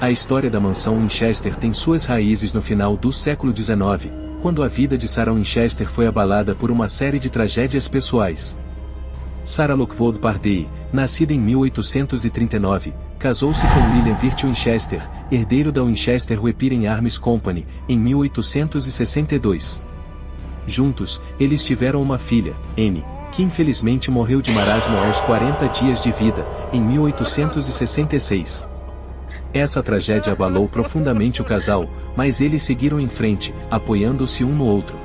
A história da mansão Winchester tem suas raízes no final do século XIX, quando a vida de Sarah Winchester foi abalada por uma série de tragédias pessoais. Sarah Lockwood Pardee, nascida em 1839, casou-se com William Wirt Winchester, herdeiro da Winchester Weapon Arms Company, em 1862. Juntos, eles tiveram uma filha, Anne, que infelizmente morreu de marasmo aos 40 dias de vida, em 1866. Essa tragédia abalou profundamente o casal, mas eles seguiram em frente, apoiando-se um no outro.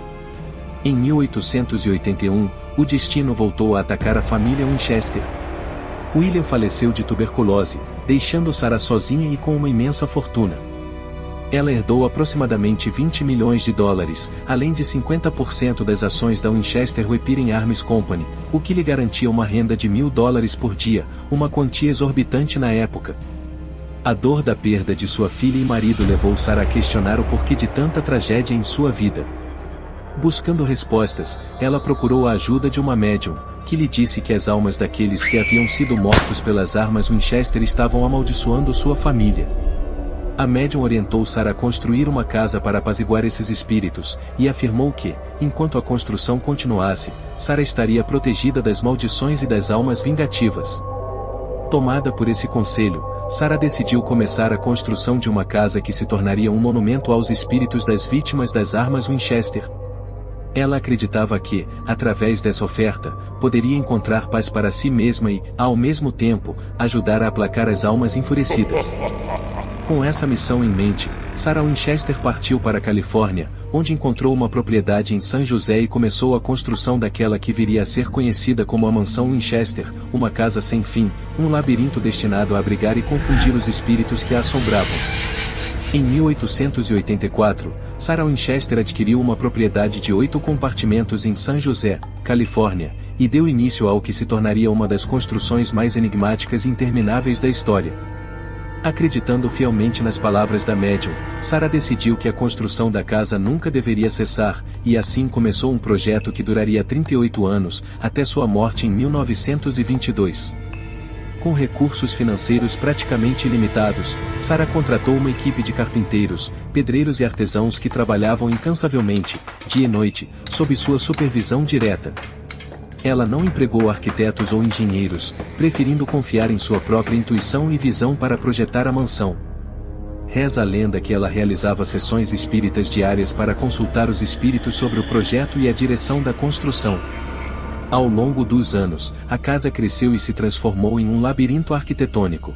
Em 1881, o destino voltou a atacar a família Winchester. William faleceu de tuberculose, deixando Sarah sozinha e com uma imensa fortuna. Ela herdou aproximadamente $20 milhões, além de 50% das ações da Winchester Weapon Arms Company, o que lhe garantia uma renda de $1.000 por dia, uma quantia exorbitante na época. A dor da perda de sua filha e marido levou Sarah a questionar o porquê de tanta tragédia em sua vida. Buscando respostas, ela procurou a ajuda de uma médium, que lhe disse que as almas daqueles que haviam sido mortos pelas armas Winchester estavam amaldiçoando sua família. A médium orientou Sarah a construir uma casa para apaziguar esses espíritos, e afirmou que, enquanto a construção continuasse, Sarah estaria protegida das maldições e das almas vingativas. Tomada por esse conselho, Sarah decidiu começar a construção de uma casa que se tornaria um monumento aos espíritos das vítimas das armas Winchester. Ela acreditava que, através dessa oferta, poderia encontrar paz para si mesma e, ao mesmo tempo, ajudar a aplacar as almas enfurecidas. Com essa missão em mente, Sarah Winchester partiu para a Califórnia, onde encontrou uma propriedade em San José e começou a construção daquela que viria a ser conhecida como a Mansão Winchester, uma casa sem fim, um labirinto destinado a abrigar e confundir os espíritos que a assombravam. Em 1884, Sarah Winchester adquiriu uma propriedade de 8 compartimentos em San José, Califórnia, e deu início ao que se tornaria uma das construções mais enigmáticas e intermináveis da história. Acreditando fielmente nas palavras da médium, Sarah decidiu que a construção da casa nunca deveria cessar, e assim começou um projeto que duraria 38 anos, até sua morte em 1922. Com recursos financeiros praticamente ilimitados, Sarah contratou uma equipe de carpinteiros, pedreiros e artesãos que trabalhavam incansavelmente, dia e noite, sob sua supervisão direta. Ela não empregou arquitetos ou engenheiros, preferindo confiar em sua própria intuição e visão para projetar a mansão. Reza a lenda que ela realizava sessões espíritas diárias para consultar os espíritos sobre o projeto e a direção da construção. Ao longo dos anos, a casa cresceu e se transformou em um labirinto arquitetônico.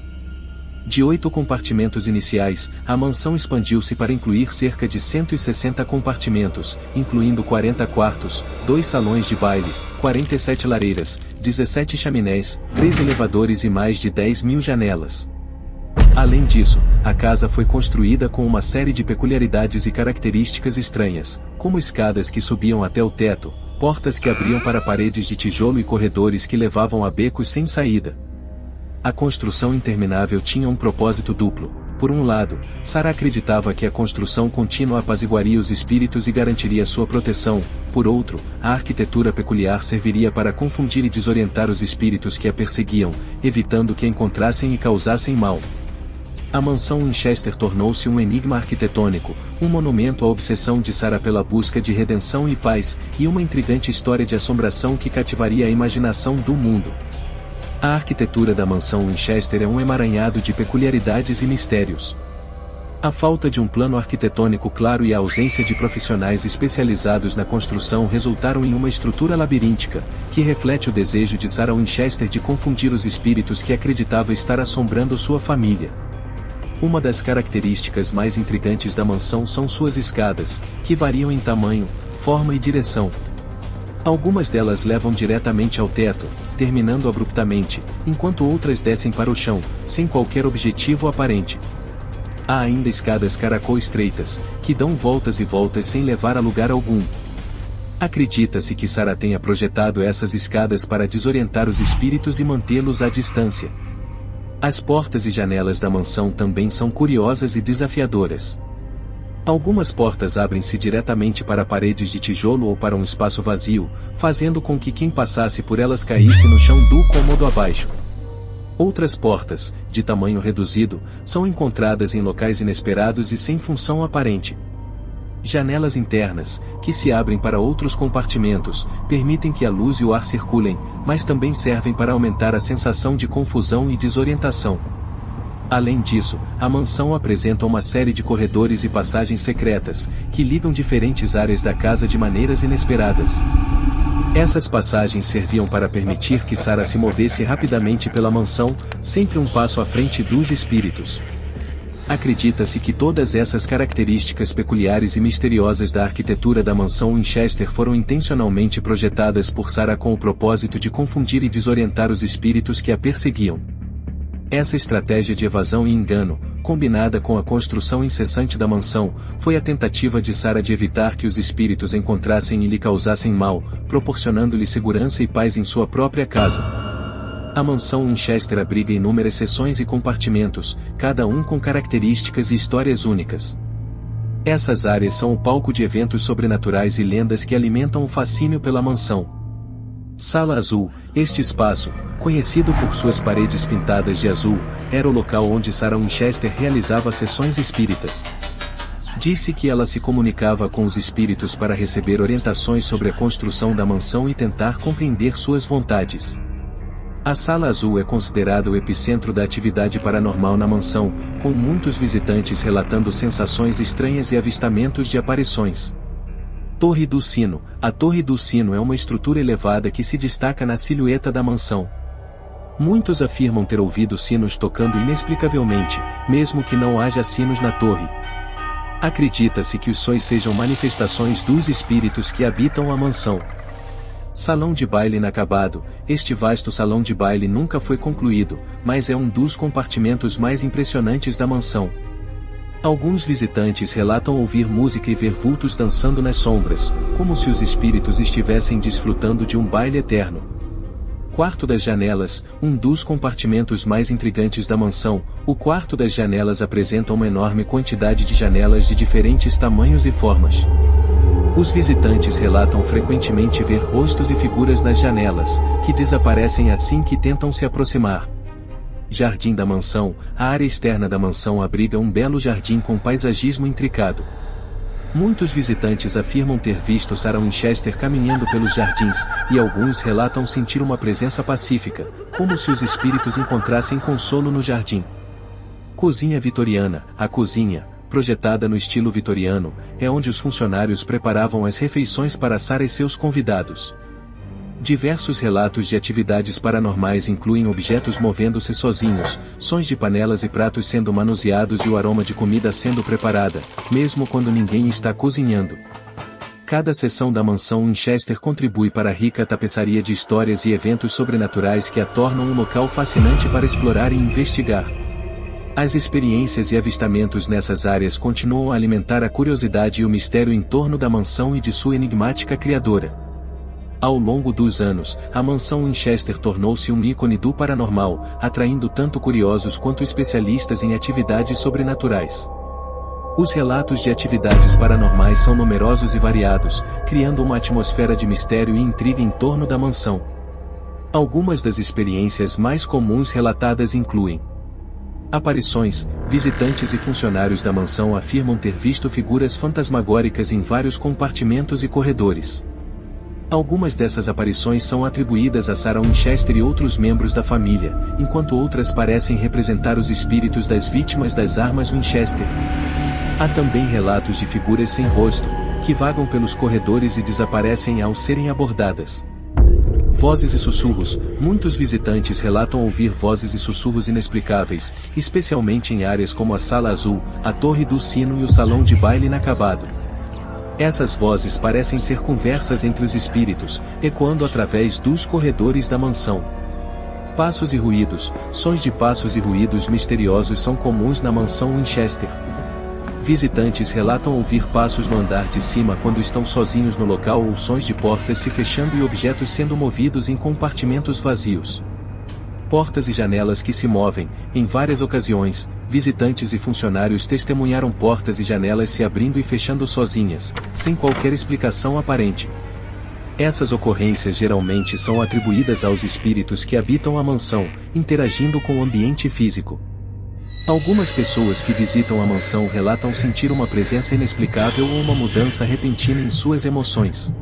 De 8 compartimentos iniciais, a mansão expandiu-se para incluir cerca de 160 compartimentos, incluindo 40 quartos, 2 salões de baile, 47 lareiras, 17 chaminés, 3 elevadores e mais de 10.000 janelas. Além disso, a casa foi construída com uma série de peculiaridades e características estranhas, como escadas que subiam até o teto, portas que abriam para paredes de tijolo e corredores que levavam a becos sem saída. A construção interminável tinha um propósito duplo. Por um lado, Sarah acreditava que a construção contínua apaziguaria os espíritos e garantiria sua proteção. Por outro, a arquitetura peculiar serviria para confundir e desorientar os espíritos que a perseguiam, evitando que a encontrassem e causassem mal. A mansão Winchester tornou-se um enigma arquitetônico, um monumento à obsessão de Sarah pela busca de redenção e paz, e uma intrigante história de assombração que cativaria a imaginação do mundo. A arquitetura da mansão Winchester é um emaranhado de peculiaridades e mistérios. A falta de um plano arquitetônico claro e a ausência de profissionais especializados na construção resultaram em uma estrutura labiríntica, que reflete o desejo de Sarah Winchester de confundir os espíritos que acreditava estar assombrando sua família. Uma das características mais intrigantes da mansão são suas escadas, que variam em tamanho, forma e direção. Algumas delas levam diretamente ao teto, terminando abruptamente, enquanto outras descem para o chão, sem qualquer objetivo aparente. Há ainda escadas caracol estreitas, que dão voltas e voltas sem levar a lugar algum. Acredita-se que Sarah tenha projetado essas escadas para desorientar os espíritos e mantê-los à distância. As portas e janelas da mansão também são curiosas e desafiadoras. Algumas portas abrem-se diretamente para paredes de tijolo ou para um espaço vazio, fazendo com que quem passasse por elas caísse no chão do cômodo abaixo. Outras portas, de tamanho reduzido, são encontradas em locais inesperados e sem função aparente. Janelas internas, que se abrem para outros compartimentos, permitem que a luz e o ar circulem, mas também servem para aumentar a sensação de confusão e desorientação. Além disso, a mansão apresenta uma série de corredores e passagens secretas, que ligam diferentes áreas da casa de maneiras inesperadas. Essas passagens serviam para permitir que Sarah se movesse rapidamente pela mansão, sempre um passo à frente dos espíritos. Acredita-se que todas essas características peculiares e misteriosas da arquitetura da mansão Winchester foram intencionalmente projetadas por Sarah com o propósito de confundir e desorientar os espíritos que a perseguiam. Essa estratégia de evasão e engano, combinada com a construção incessante da mansão, foi a tentativa de Sarah de evitar que os espíritos encontrassem e lhe causassem mal, proporcionando-lhe segurança e paz em sua própria casa. A mansão Winchester abriga inúmeras seções e compartimentos, cada um com características e histórias únicas. Essas áreas são o palco de eventos sobrenaturais e lendas que alimentam o fascínio pela mansão. Sala Azul, este espaço, conhecido por suas paredes pintadas de azul, era o local onde Sarah Winchester realizava sessões espíritas. Disse que ela se comunicava com os espíritos para receber orientações sobre a construção da mansão e tentar compreender suas vontades. A Sala Azul é considerada o epicentro da atividade paranormal na mansão, com muitos visitantes relatando sensações estranhas e avistamentos de aparições. Torre do Sino. A Torre do Sino é uma estrutura elevada que se destaca na silhueta da mansão. Muitos afirmam ter ouvido sinos tocando inexplicavelmente, mesmo que não haja sinos na torre. Acredita-se que os sons sejam manifestações dos espíritos que habitam a mansão. Salão de baile inacabado. Este vasto salão de baile nunca foi concluído, mas é um dos compartimentos mais impressionantes da mansão. Alguns visitantes relatam ouvir música e ver vultos dançando nas sombras, como se os espíritos estivessem desfrutando de um baile eterno. Quarto das Janelas, um dos compartimentos mais intrigantes da mansão. O quarto das janelas apresenta uma enorme quantidade de janelas de diferentes tamanhos e formas. Os visitantes relatam frequentemente ver rostos e figuras nas janelas, que desaparecem assim que tentam se aproximar. Jardim da mansão. A área externa da mansão abriga um belo jardim com paisagismo intricado. Muitos visitantes afirmam ter visto Sarah Winchester caminhando pelos jardins, e alguns relatam sentir uma presença pacífica, como se os espíritos encontrassem consolo no jardim. Cozinha vitoriana. A cozinha, projetada no estilo vitoriano, é onde os funcionários preparavam as refeições para Sarah e seus convidados. Diversos relatos de atividades paranormais incluem objetos movendo-se sozinhos, sons de panelas e pratos sendo manuseados e o aroma de comida sendo preparada, mesmo quando ninguém está cozinhando. Cada seção da mansão Winchester contribui para a rica tapeçaria de histórias e eventos sobrenaturais que a tornam um local fascinante para explorar e investigar. As experiências e avistamentos nessas áreas continuam a alimentar a curiosidade e o mistério em torno da mansão e de sua enigmática criadora. Ao longo dos anos, a mansão Winchester tornou-se um ícone do paranormal, atraindo tanto curiosos quanto especialistas em atividades sobrenaturais. Os relatos de atividades paranormais são numerosos e variados, criando uma atmosfera de mistério e intriga em torno da mansão. Algumas das experiências mais comuns relatadas incluem: aparições. Visitantes e funcionários da mansão afirmam ter visto figuras fantasmagóricas em vários compartimentos e corredores. Algumas dessas aparições são atribuídas a Sarah Winchester e outros membros da família, enquanto outras parecem representar os espíritos das vítimas das armas Winchester. Há também relatos de figuras sem rosto, que vagam pelos corredores e desaparecem ao serem abordadas. Vozes e sussurros. Muitos visitantes relatam ouvir vozes e sussurros inexplicáveis, especialmente em áreas como a Sala Azul, a Torre do Sino e o Salão de Baile Inacabado. Essas vozes parecem ser conversas entre os espíritos, ecoando através dos corredores da mansão. Passos e ruídos. Sons de passos e ruídos misteriosos são comuns na mansão Winchester. Visitantes relatam ouvir passos no andar de cima quando estão sozinhos no local ou sons de portas se fechando e objetos sendo movidos em compartimentos vazios. Portas e janelas que se movem. Em várias ocasiões, visitantes e funcionários testemunharam portas e janelas se abrindo e fechando sozinhas, sem qualquer explicação aparente. Essas ocorrências geralmente são atribuídas aos espíritos que habitam a mansão, interagindo com o ambiente físico. Algumas pessoas que visitam a mansão relatam sentir uma presença inexplicável ou uma mudança repentina em suas emoções.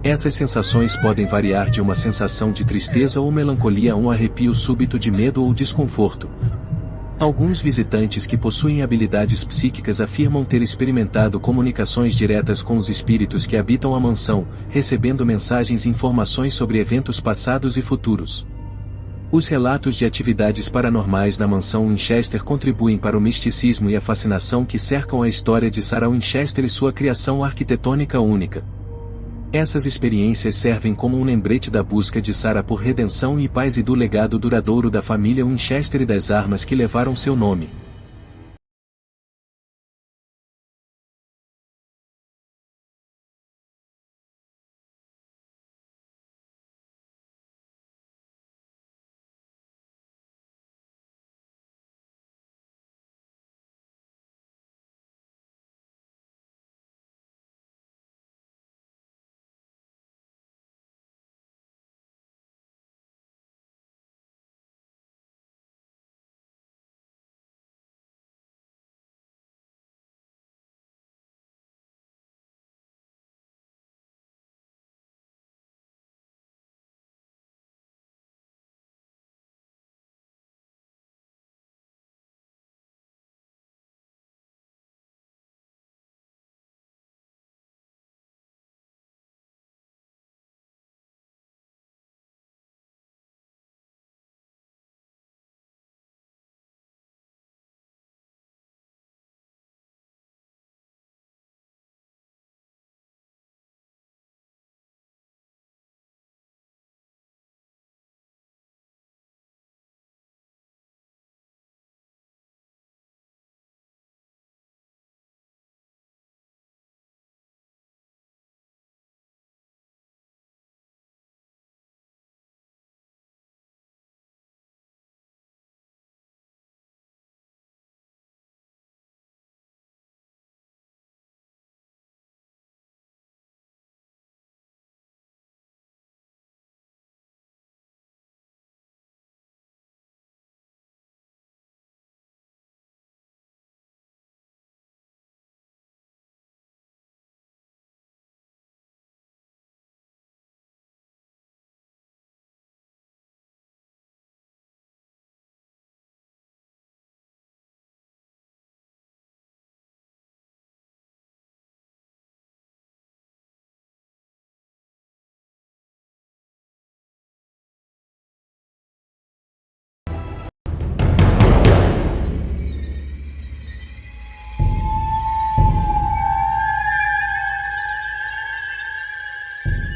Essas sensações podem variar de uma sensação de tristeza ou melancolia a um arrepio súbito de medo ou desconforto. Alguns visitantes que possuem habilidades psíquicas afirmam ter experimentado comunicações diretas com os espíritos que habitam a mansão, recebendo mensagens e informações sobre eventos passados e futuros. Os relatos de atividades paranormais na mansão Winchester contribuem para o misticismo e a fascinação que cercam a história de Sarah Winchester e sua criação arquitetônica única. Essas experiências servem como um lembrete da busca de Sarah por redenção e paz e do legado duradouro da família Winchester e das armas que levaram seu nome.